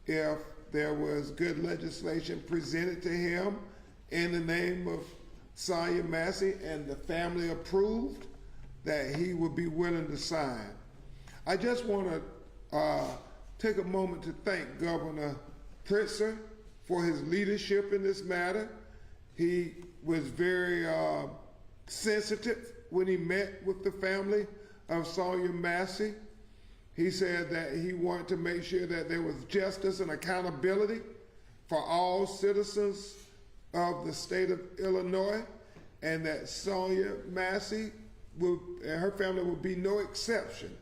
if there was good legislation presented to him in the name of Sonya Massey and the family approved, that he would be willing to sign. I just want to take a moment to thank Governor Pritzker for his leadership in this matter. He was very sensitive when he met with the family of Sonya Massey. He said that he wanted to make sure that there was justice and accountability for all citizens of the state of Illinois, and that Sonya Massey and her family will be no exception.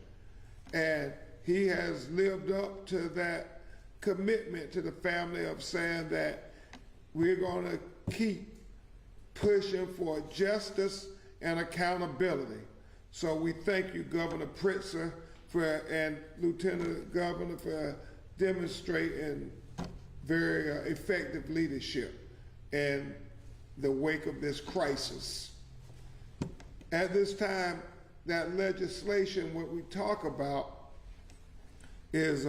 And he has lived up to that commitment to the family of saying that we're going to keep pushing for justice and accountability. So we thank you, Governor Pritzker, and Lieutenant Governor, for demonstrating very effective leadership in the wake of this crisis. At this time, that legislation, what we talk about, is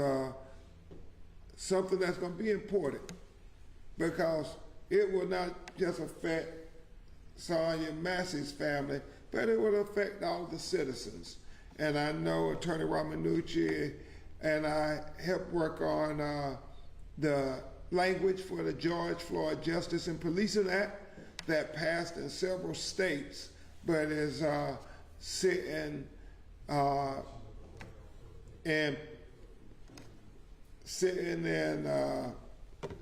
something that's going to be important, because it will not just affect Sonya Massey's family, but it will affect all the citizens. And I know Attorney Romanucci and I helped work on the language for the George Floyd Justice and Policing Act that passed in several states, but is sitting in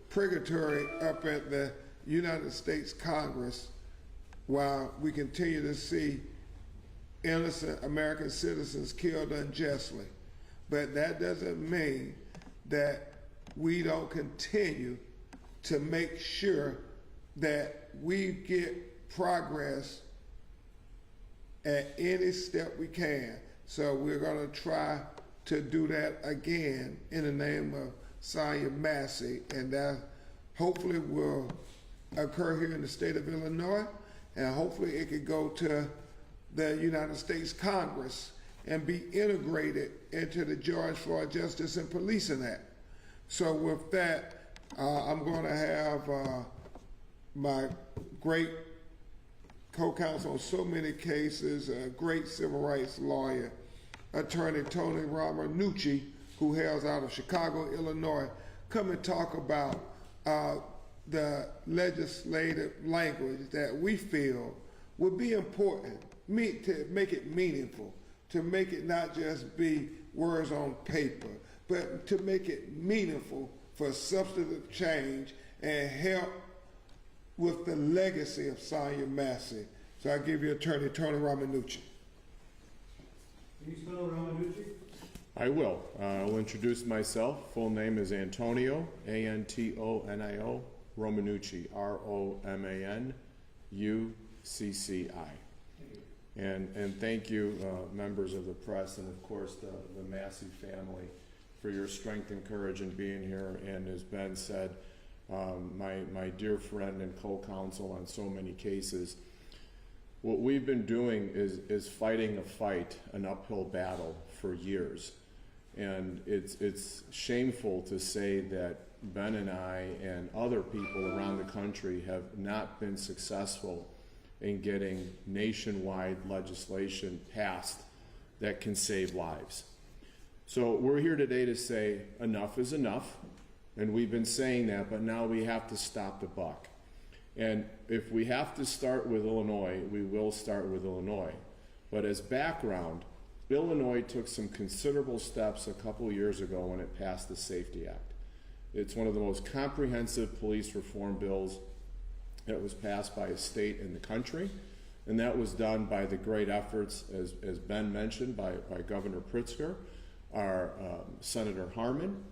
purgatory up at the United States Congress, while we continue to see innocent American citizens killed unjustly. But that doesn't mean that we don't continue to make sure that we get progress at any step we can. So we're going to try to do that again in the name of Sonya Massey, and that hopefully will occur here in the state of Illinois, and hopefully it could go to the United States Congress and be integrated into the George Floyd Justice and Policing Act. So with that, I'm going to have my great co-counsel on so many cases, a great civil rights lawyer, Attorney Tony Romanucci, who hails out of Chicago, Illinois, come and talk about the legislative language that we feel would be important to make it meaningful, to make it not just be words on paper, but to make it meaningful for substantive change and help with the legacy of Sonya Massey. So I give you Attorney Tony Romanucci. Can you spell Romanucci? I will. I'll introduce myself. Full name is Antonio, A-N-T-O-N-I-O, Romanucci, R-O-M-A-N-U-C-C-I. And thank you, members of the press, and of course the Massey family, for your strength and courage in being here. And as Ben said, my dear friend and co-counsel on so many cases, what we've been doing is fighting a fight, an uphill battle for years. And it's shameful to say that Ben and I and other people around the country have not been successful in getting nationwide legislation passed that can save lives. So we're here today to say enough is enough, and we've been saying that, but now we have to stop the buck. And if we have to start with Illinois, we will start with Illinois. But as background, Illinois took some considerable steps a couple of years ago when it passed the Safety Act. It's one of the most comprehensive police reform bills that was passed by a state in the country, and that was done by the great efforts, as Ben mentioned, by Governor Pritzker, our Senator Harmon,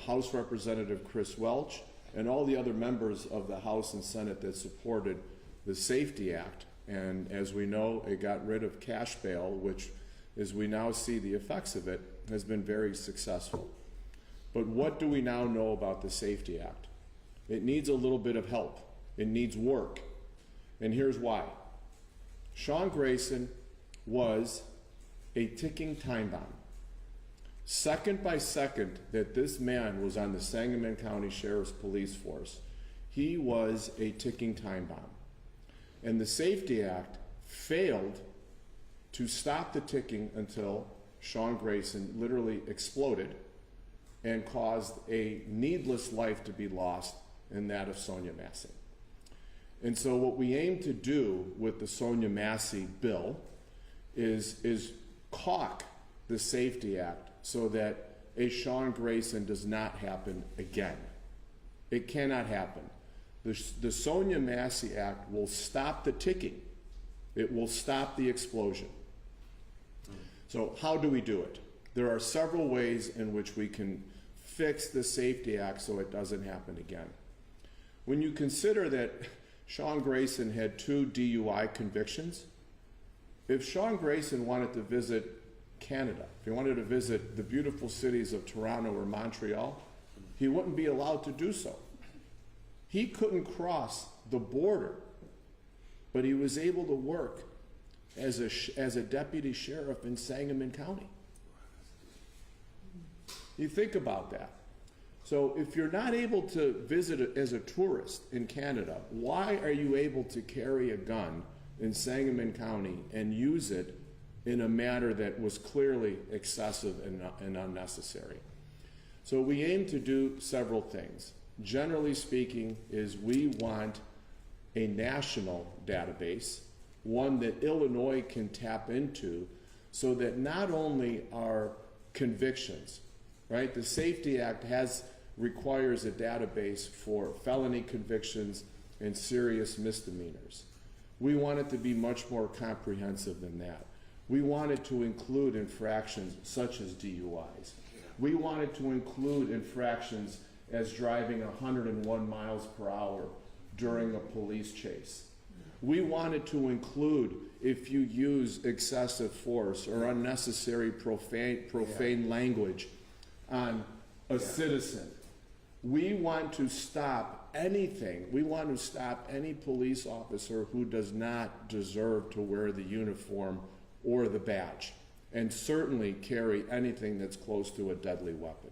House Representative Chris Welch, and all the other members of the House and Senate that supported the Safety Act. And as we know, it got rid of cash bail, which, as we now see the effects of it, has been very successful. But what do we now know about the Safety Act? It needs a little bit of help. It needs work. And here's why. Sean Grayson was a ticking time bomb. second by second that this man was on the Sangamon County Sheriff's Police Force, he was a ticking time bomb. And the Safety Act failed to stop the ticking until Sean Grayson literally exploded and caused a needless life to be lost, and that of Sonya Massey. And so what we aim to do with the Sonya Massey bill is caulk the Safety Act so that a Sean Grayson does not happen again. It cannot happen. The Sonya Massey Act will stop the ticking. It will stop the explosion. So how do we do it? There are several ways in which we can fix the Safety Act so it doesn't happen again. When you consider that Sean Grayson had 2 DUI convictions, if Sean Grayson wanted to visit Canada, if he wanted to visit the beautiful cities of Toronto or Montreal, he wouldn't be allowed to do so. He couldn't cross the border, but he was able to work as a deputy sheriff in Sangamon County. You think about that. So if you're not able to visit as a tourist in Canada, why are you able to carry a gun in Sangamon County and use it in a manner that was clearly excessive and unnecessary? So we aim to do several things. Generally speaking, is we want a national database, one that Illinois can tap into, so that not only are convictions, right? The Safety Act requires a database for felony convictions and serious misdemeanors. We want it to be much more comprehensive than that. We want it to include infractions such as DUIs. We want it to include infractions as driving 101 miles per hour during a police chase. We want it to include if you use excessive force or unnecessary profane language on a citizen. We want to stop anything. We want to stop any police officer who does not deserve to wear the uniform or the badge, and certainly carry anything that's close to a deadly weapon.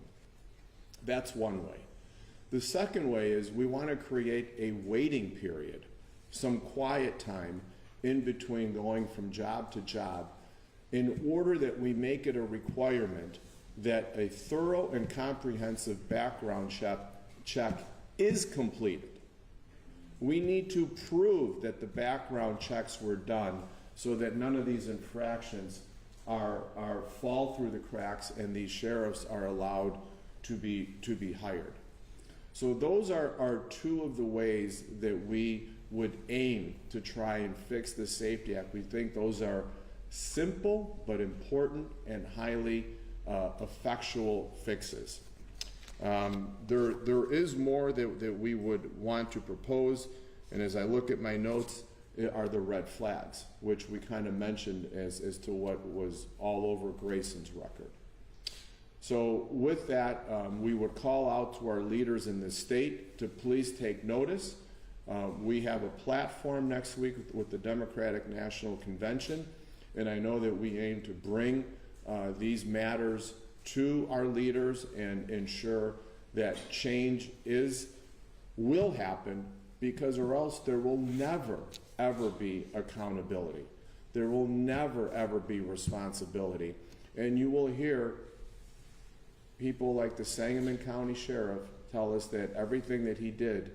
That's one way. The second way is we want to create a waiting period, some quiet time in between going from job to job, in order that we make it a requirement that a thorough and comprehensive background check is completed. We need to prove that the background checks were done so that none of these infractions fall through the cracks and these sheriffs are allowed to be hired. So those are 2 of the ways that we would aim to try and fix the Safety Act. We think those are simple but important and highly effectual fixes. There is more that we would want to propose, and as I look at my notes, are the red flags, which we kind of mentioned as to what was all over Grayson's record. So with that, we would call out to our leaders in the state to please take notice. We have a platform next week with the Democratic National Convention, and I know that we aim to bring these matters to our leaders and ensure that change will happen, because or else there will never, ever be accountability. There will never, ever be responsibility. And you will hear people like the Sangamon County Sheriff tell us that everything that he did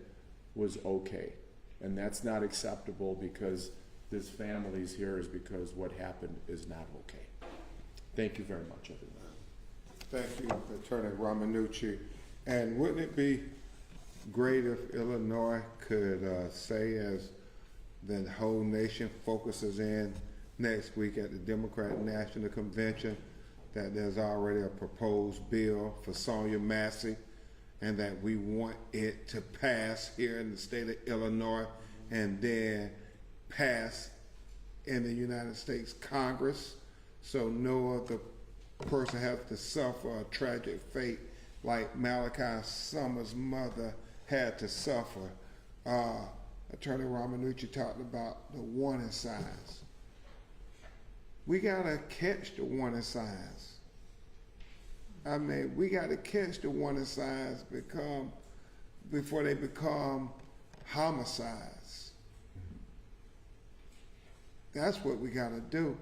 was okay. And that's not acceptable, because this family's here is because what happened is not okay. Thank you very much, everyone. Thank you, Attorney Romanucci. And wouldn't it be great if Illinois could say, as the whole nation focuses in next week at the Democratic National Convention, that there's already a proposed bill for Sonya Massey, and that we want it to pass here in the state of Illinois and then pass in the United States Congress, so no other person has to suffer a tragic fate like Malachi Summers' mother had to suffer. Attorney Romanucci talked about the warning signs. We gotta catch the warning signs. I mean, we got to catch the warning signs before they become homicides. That's what we got to do.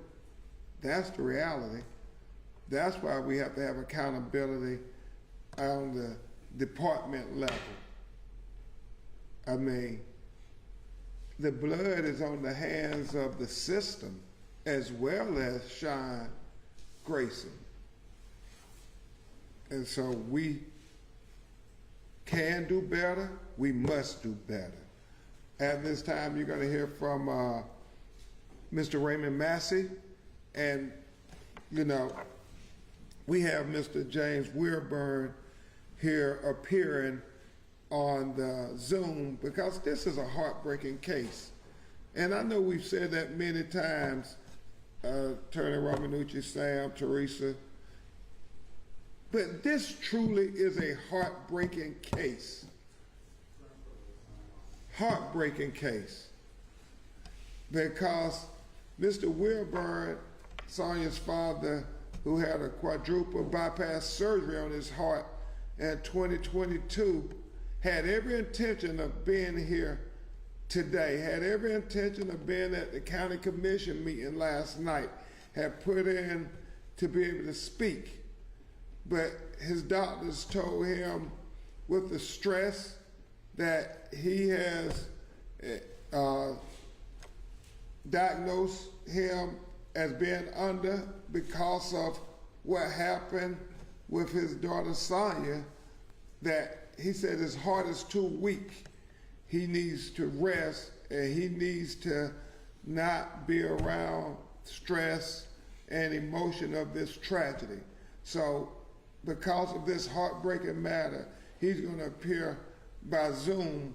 That's the reality. That's why we have to have accountability on the department level. I mean, the blood is on the hands of the system as well as Sean Grayson. And so we can do better, we must do better. At this time, you're going to hear from Mr. Raymond Massey, and, you know, we have Mr. James Weirburn here appearing on the Zoom because this is a heartbreaking case. And I know we've said that many times, Attorney Romanucci, Sam, Teresa, but this truly is a heartbreaking case. Heartbreaking case. Because Mr. Weirburn, Sonya's father, who had a quadruple bypass surgery on his heart in 2022, had every intention of being here today, had every intention of being at the county commission meeting last night, had put in to be able to speak. But his doctors told him with the stress that he has diagnosed him as being under because of what happened with his daughter Sonya, that he said his heart is too weak. He needs to rest and he needs to not be around stress and emotion of this tragedy. So because of this heartbreaking matter, he's going to appear by Zoom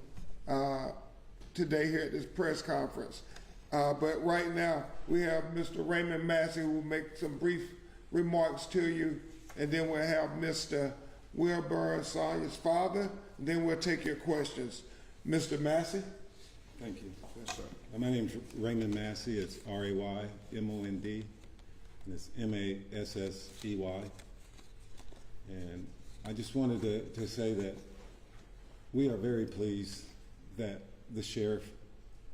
today here at this press conference. But right now, we have Mr. Raymond Massey who will make some brief remarks to you, and then we'll have Mr. Weirburn, Sonya's father, and then we'll take your questions. Mr. Massey? Thank you. Yes, sir. My name's Raymond Massey. It's R-A-Y-M-O-N-D, and it's M-A-S-S-E-Y. And I just wanted to say that we are very pleased that the sheriff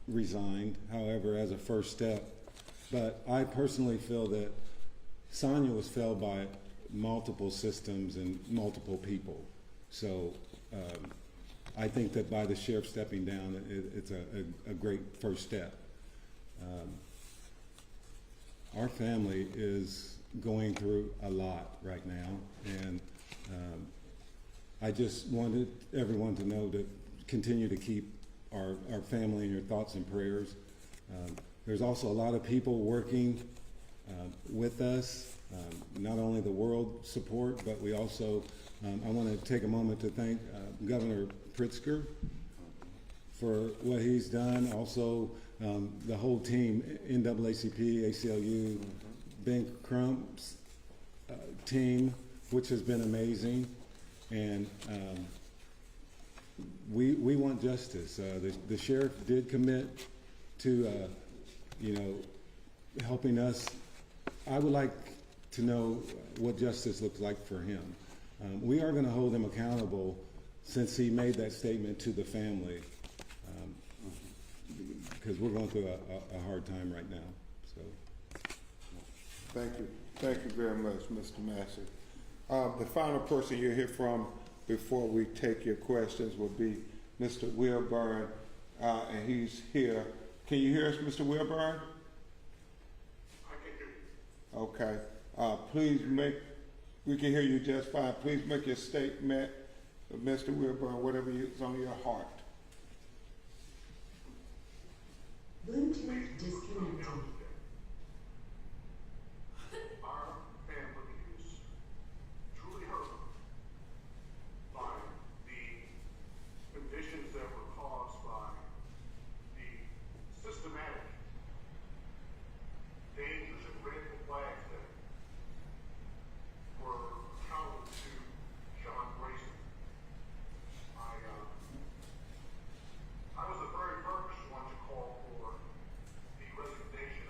resigned, however, as a first step. But I personally feel that Sonya was felled by multiple systems and multiple people. So I think that by the sheriff stepping down, it's a great first step. Our family is going through a lot right now, and I just wanted everyone to know to continue to keep our family in your thoughts and prayers. There's also a lot of people working with us, not only the world support, but we also, I want to take a moment to thank Governor Pritzker for what he's done. Also, the whole team, NAACP, ACLU, Ben Crump's team, which has been amazing. And we want justice. The sheriff did commit to, helping us. I would like to know what justice looks like for him. We are going to hold him accountable since he made that statement to the family, because we're going through a hard time right now. So, Thank you very much, Mr. Massey. The final person you'll hear from before we take your questions will be Mr. Weirburn, and he's here. Can you hear us, Mr. Weirburn? I can hear you. Okay. We can hear you just fine. Please make your statement, Mr. Weirburn, whatever is on your heart. Bluetooth disconnected. Our family is truly hurt by the conditions that were caused by the systematic dangers and red flags that were counted to Sean Grayson. I was the very first one to call for the resignation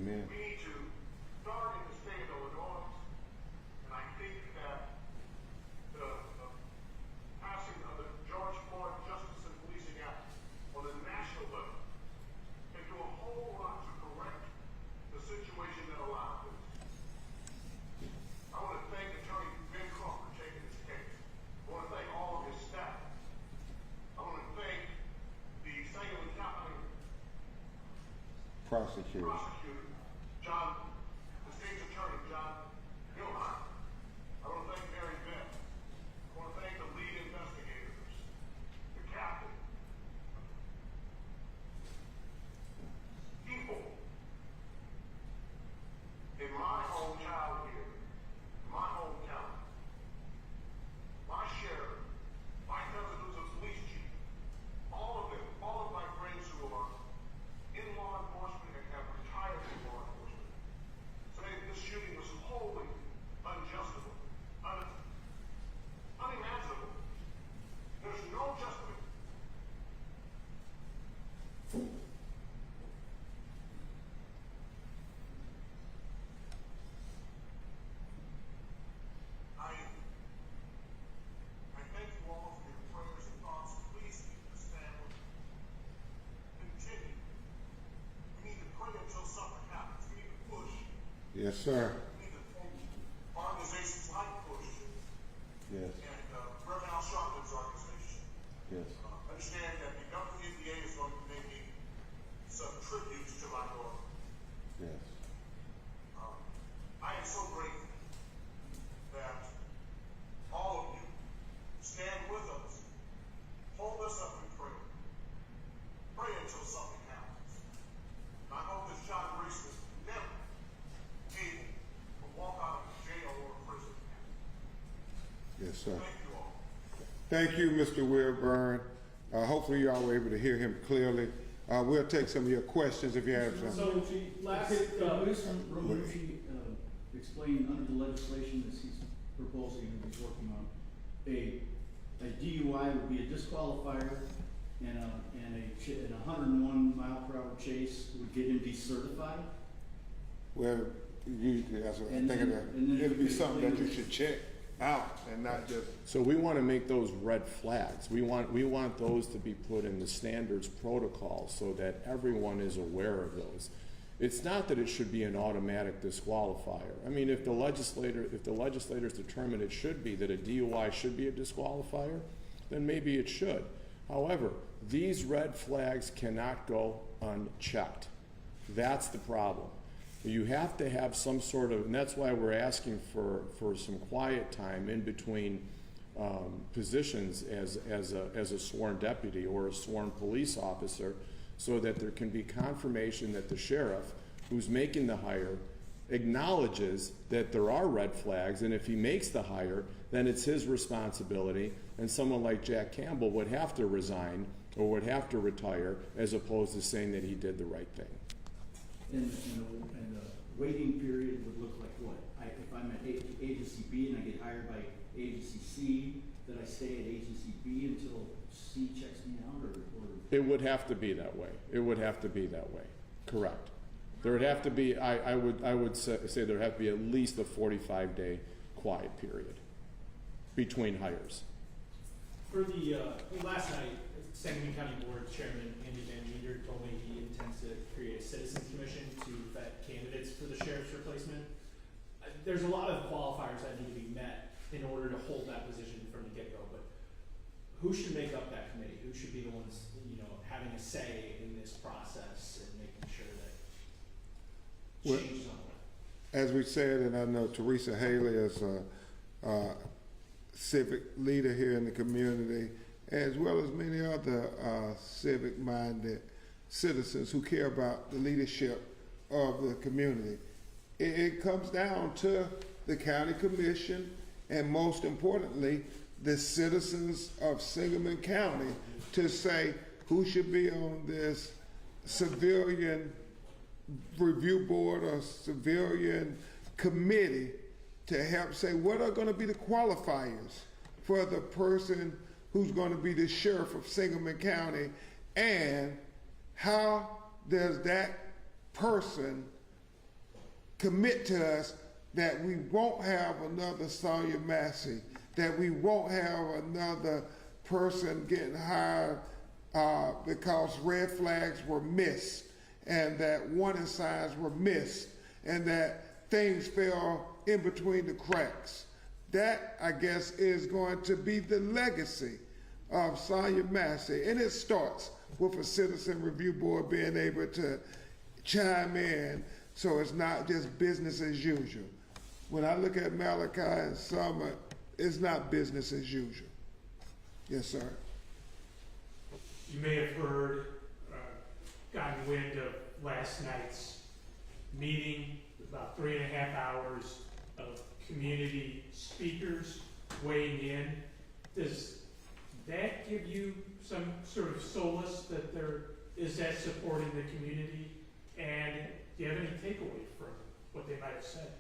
Amen. We need to start in the state of Illinois, and I think that the passing of the George Floyd Justice and Policing Act on the national level can do a whole lot to correct the situation that allowed this. I want to thank Attorney Ben Crump for taking this case. I want to thank all of his staff. I want to thank the Sangamon County Prosecutors. prosecutor, the state's attorney, John Gilheim. I want to thank Mary Beth. I want to thank the lead investigators, the captain. People in my hometown here, my hometown, my sheriff, my cousin who's a police chief, all of them, all of my friends who are in law enforcement and have retired in law enforcement, say this shooting was wholly unjustifiable, unimaginable. There's no justification. I thank you all for your prayers and thoughts. Please keep this family. Continue. We need to pray until something happens. We need to push. Yes, sir. We need to form organizations like Push Yes, and Reverend Al Sharpton's organization. yes. Understand that the WNBA is going to be making some tributes to my daughter. Yes. I am so grateful that all of you stand with us, hold us up in prayer, pray until something happens. I hope that John Reese is never able to walk out of jail or prison. Yes, sir. Thank you all. Thank you, Mr. Wilburn. Hopefully you all were able to hear him clearly. We'll take some of your questions if you have some. So, last, Romanucci explained under the legislation that he's proposing and he's working on, a DUI would be a disqualifier and a 101 mile per hour chase would get him decertified. Well, that's what I'm And thinking then- that and then it'd be if you something that you explain- should check out and not just, So we want to make those red flags. We want those to be put in the standards protocol so that everyone is aware of those. It's not that it should be an automatic disqualifier. I mean, if the legislators determine it should be, that a DUI should be a disqualifier, then maybe it should. However, these red flags cannot go unchecked. That's the problem. You have to have some sort of, and that's why we're asking for some quiet time in between positions as a sworn deputy or a sworn police officer, so that there can be confirmation that the sheriff who's making the hire acknowledges that there are red flags, and if he makes the hire, then it's his responsibility, and someone like Jack Campbell would have to resign or would have to retire, as opposed to saying that he did the right thing. And the waiting period would look like what? If I'm at agency B and I get hired by agency C, that I stay at agency B until C checks me out, or? It would have to be that way. It would have to be that way. Correct. There would have to be, I would say there would have to be at least a 45-day quiet period between hires. For the last night, Sangamon County Board Chairman Andy Van Meter told me he intends to create a citizens commission to vet candidates for the sheriff's replacement. There's a lot of qualifiers that need to be met in order to hold that position from the get-go, but who should make up that committee? Who should be the ones, having a say in this process and making sure that change is on the way? as we said, and I know Teresa Haley is a civic leader here in the community, as well as many other civic-minded citizens who care about the leadership of the community. It comes down to the county commission and, most importantly, the citizens of Sangamon County to say who should be on this civilian review board or civilian committee to help say what are going to be the qualifiers for the person who's going to be the sheriff of Sangamon County, and how does that person commit to us that we won't have another Sonya Massey, that we won't have another person getting hired because red flags were missed and that warning signs were missed and that things fell in between the cracks. That, I guess, is going to be the legacy of Sonya Massey. And it starts with a citizen review board being able to chime in so it's not just business as usual. When I look at Malachi and Summer, it's not business as usual. Yes, sir. You may have heard, gotten wind of last night's meeting, about 3.5 hours of community speakers weighing in. Does that give you some sort of solace that there is that supporting the community? And do you have any takeaway from what they might have said?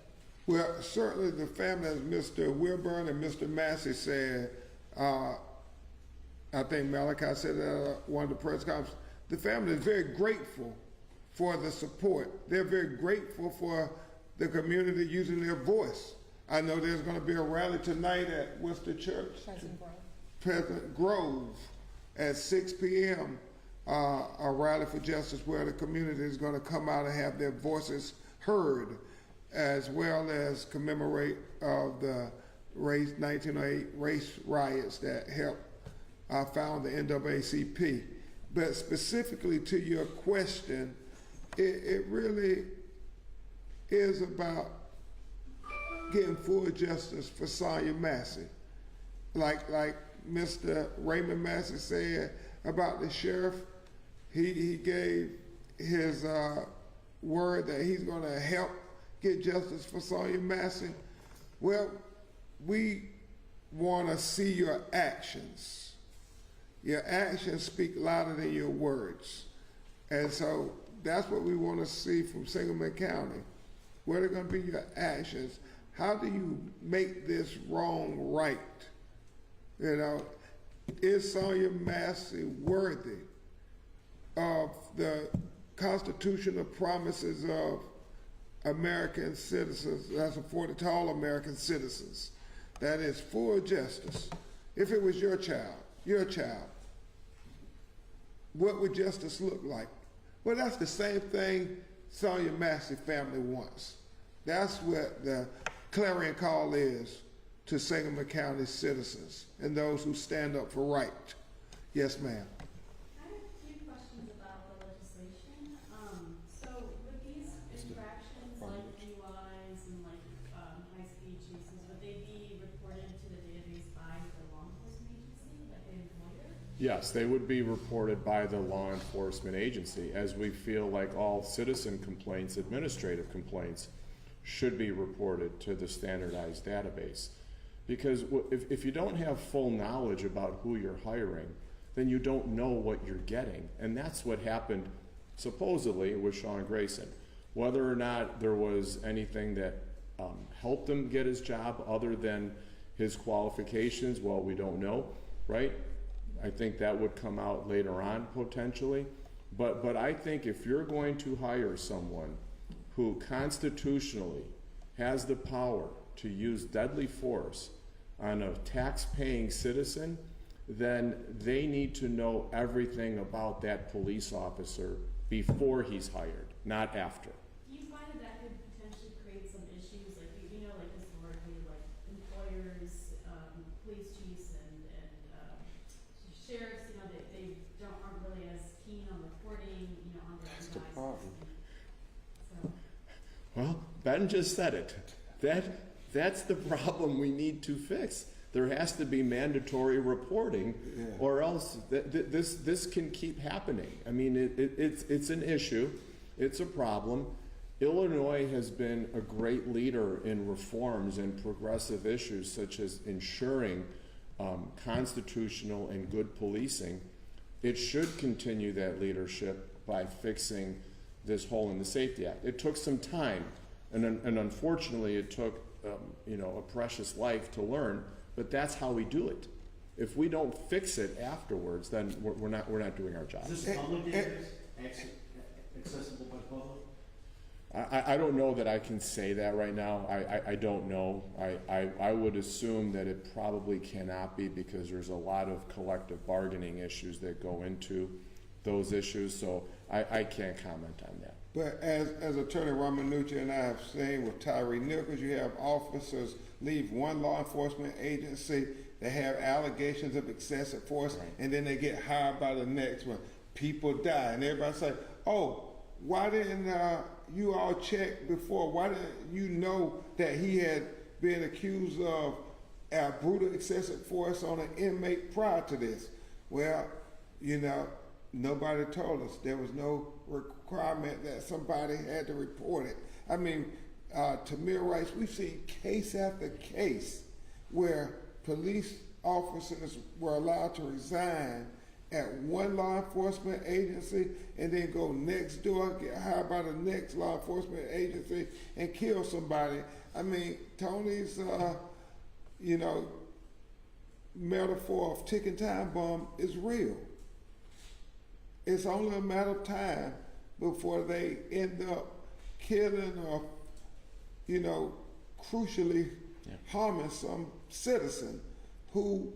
Well, certainly the family, as Mr. Wilburn and Mr. Massey said, I think Malachi said that at one of the press conferences, the family is very grateful for the support. They're very grateful for the community using their voice. I know there's going to be a rally tonight at what's the church? Pleasant Grove at 6 p.m. A rally for justice where the community is going to come out and have their voices heard, as well as commemorate of the 1908 race riots that helped found the NAACP. But specifically to your question, it really is about getting full justice for Sonya Massey. Like Mr. Raymond Massey said about the sheriff, he gave his word that he's going to help get justice for Sonya Massey. Well, we want to see your actions. Your actions speak louder than your words. And so that's what we want to see from Sangamon County. What are going to be your actions? How do you make this wrong right? You know, is Sonya Massey worthy of the constitutional promises of American citizens that's afforded to all American citizens? That is full justice. If it was your child, what would justice look like? Well, that's the same thing Sonya Massey family wants. That's what the clarion call is to Sangamon County citizens and those who stand up for right. Yes, ma'am. I have a few questions about the legislation. So with these infractions like DUIs and like high-speed chases, would they be reported to the database by the law enforcement agency, like the employer? Yes, they would be reported by the law enforcement agency, as we feel like all citizen complaints, administrative complaints, should be reported to the standardized database. Because if you don't have full knowledge about who you're hiring, then you don't know what you're getting. And that's what happened supposedly with Sean Grayson. Whether or not there was anything that helped him get his job other than his qualifications, well, we don't know, right? I think that would come out later on potentially. But I think if you're going to hire someone who constitutionally has the power to use deadly force on a tax-paying citizen, then they need to know everything about that police officer before he's hired, not after. Do you find that could potentially create some issues, like you know, like historically, like employers, police chiefs, and sheriffs, you know, they aren't really as keen on reporting, you know, on their That's the devices. problem. So. Well, Ben just said it. That's the problem we need to fix. There has to be mandatory reporting, or else this can keep happening. I mean, it's an issue. It's a problem. Illinois has been a great leader in reforms and progressive issues, such as ensuring constitutional and good policing. It should continue that leadership by fixing this hole in the Safety Act. It took some time, and unfortunately, it took a precious life to learn. But that's how we do it. If we don't fix it afterwards, then we're not doing our job. Is this public database accessible by the public? I don't know that I can say that right now. I don't know. I would assume that it probably cannot be because there's a lot of collective bargaining issues that go into those issues, so I can't comment on that. But as Attorney Ramanucci and I have seen with Tyree Nichols, you have officers leave one law enforcement agency, they have allegations of excessive force, Right. and then they get hired by the next one. People die, and everybody say, oh, why didn't you all check before? Why didn't you know that he had been accused of brutal excessive force on an inmate prior to this? Well, you know, nobody told us. There was no requirement that somebody had to report it. I mean, Tamir Rice, we've seen case after case where police officers were allowed to resign at one law enforcement agency and then go next door, get hired by the next law enforcement agency and kill somebody. I mean, Tony's, you know, metaphor of ticking time bomb is real. It's only a matter of time before they end up killing or, you know, crucially harming some citizen who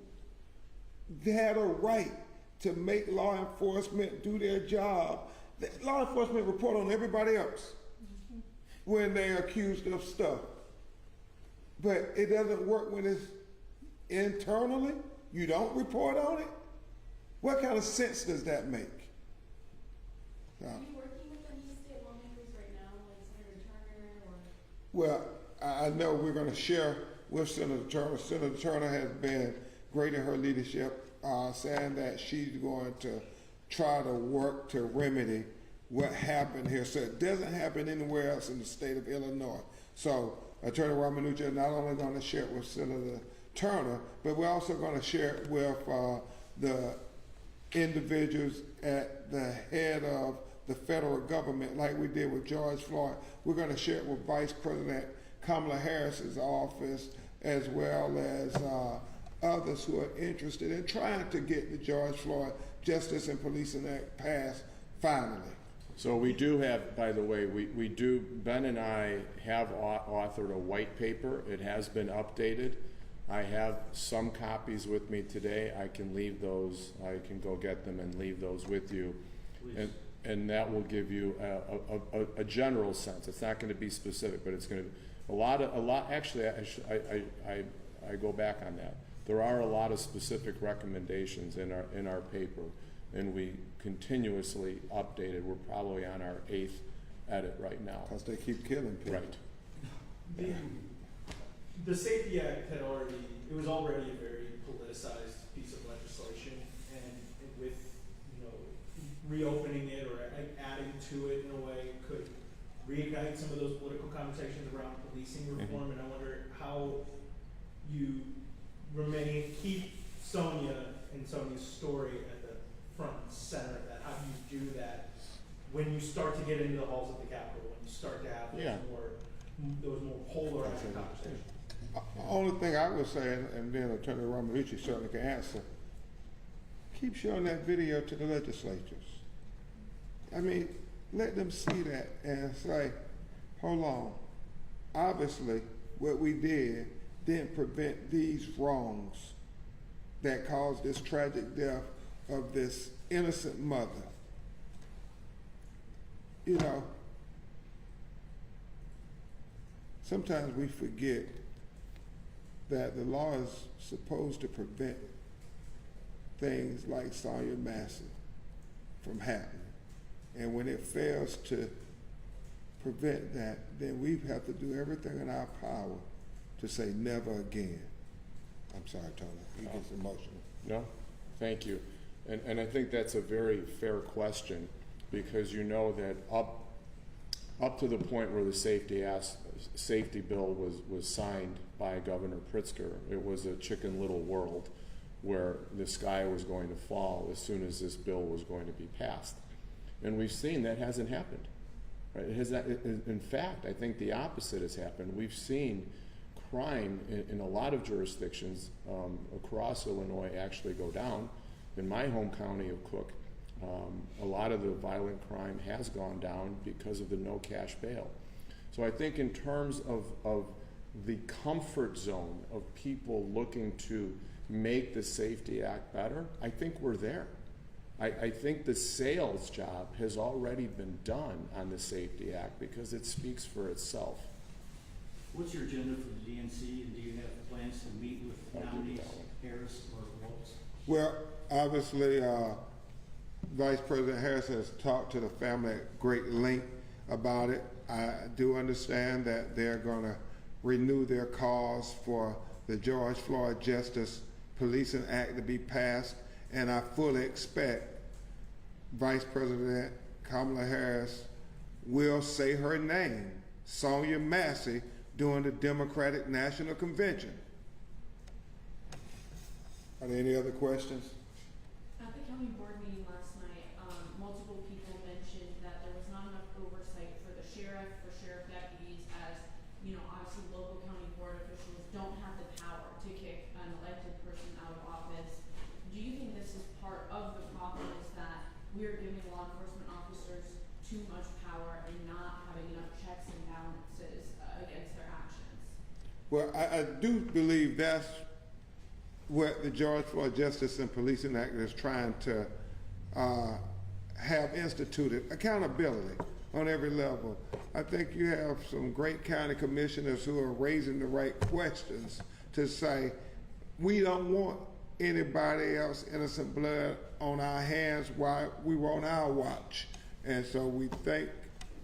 had a right to make law enforcement do their job. The law enforcement report on everybody else when they're accused of stuff. But it doesn't work when it's internally. You don't report on it. What kind of sense does that make? Are you working with any state lawmakers right now, like Senator Turner or? Well, I know we're going to share with Senator Turner. Senator Turner has been great in her leadership, saying that she's going to try to work to remedy what happened here so it doesn't happen anywhere else in the state of Illinois. So Attorney Ramanucci is not only going to share it with Senator Turner, but we're also going to share it with the individuals at the head of the federal government, like we did with George Floyd. We're going to share it with Vice President Kamala Harris's office, as well as others who are interested in trying to get the George Floyd Justice and Policing Act passed finally. So we do have, by the way, we do, Ben and I have authored a white paper. It has been updated. I have some copies with me today. I can leave those, I can go get them and leave those with you. And that will give you a general sense. It's not going to be specific, but it's going to, actually, I go back on that. There are a lot of specific recommendations in our paper, and we continuously update it. We're probably on our 8th edit right now. Because they keep killing people. Right. The Safety Act it was already a very politicized piece of legislation, and with, you know, reopening it or adding to it in a way could reignite some of those political conversations around policing reform, and I wonder how you keep Sonya and Sonya's story at the front and center of that. How do you do that when you start to get into the halls of the Capitol, when you start to have those more polarized conversations? Only thing I would say, and then Attorney Ramanucci certainly can answer, keep showing that video to the legislatures. I mean, let them see that and say, hold on, obviously what we did didn't prevent these wrongs that caused this tragic death of this innocent mother. You know, sometimes we forget that the law is supposed to prevent things like Sonya Massey from happening. And when it fails to prevent that, then we have to do everything in our power to say never again. I'm sorry, Tony, he gets emotional. No, thank you. And I think that's a very fair question, because you know that up to the point where the safety bill was signed by Governor Pritzker, it was a Chicken Little world where the sky was going to fall as soon as this bill was going to be passed. And we've seen that hasn't happened. Right? In fact, I think the opposite has happened. We've seen crime in a lot of jurisdictions across Illinois actually go down. In my home county of Cook, A lot of the violent crime has gone down because of the no cash bail. So I think in terms of the comfort zone of people looking to make the Safety Act better, I think we're there. I think the sales job has already been done on the Safety Act because it speaks for itself. What's your agenda for the DNC, and do you have plans to meet with I'll give you nominees, that one. Harris or Waltz? Well, obviously, Vice President Harris has talked to the family at great length about it. I do understand that they're going to renew their cause for the George Floyd Justice Policing Act to be passed, and I fully expect Vice President Kamala Harris will say her name, Sonya Massey, during the Democratic National Convention. Are there any other questions? At the county board meeting last night, multiple people mentioned that there was not enough oversight for the sheriff, for sheriff deputies, as, you know, obviously local county board officials don't have the power to kick an elected person out of office. Do you think this is part of the problem, is that we are giving law enforcement officers too much power and not having enough checks and balances against their actions? Well, I do believe that's what the George Floyd Justice and Policing Act is trying to have instituted, accountability on every level. I think you have some great county commissioners who are raising the right questions to say, we don't want anybody else innocent blood on our hands while we were on our watch. And so we thank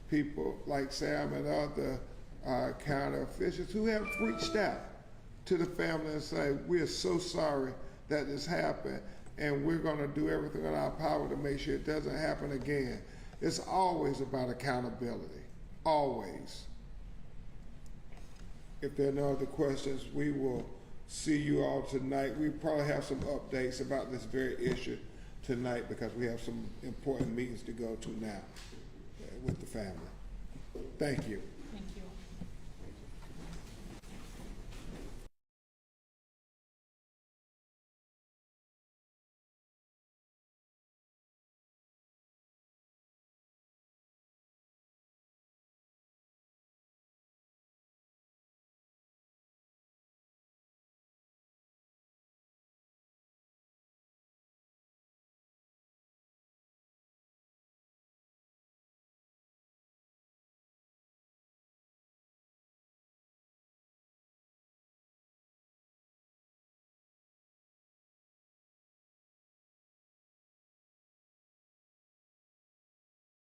people like Sam and other county officials who have reached out to the family and say, we are so sorry that this happened, and we're going to do everything in our power to make sure it doesn't happen again. It's always about accountability, always. If there are no other questions, we will see you all tonight. We probably have some updates about this very issue tonight because we have some important meetings to go to now with the family. Thank you.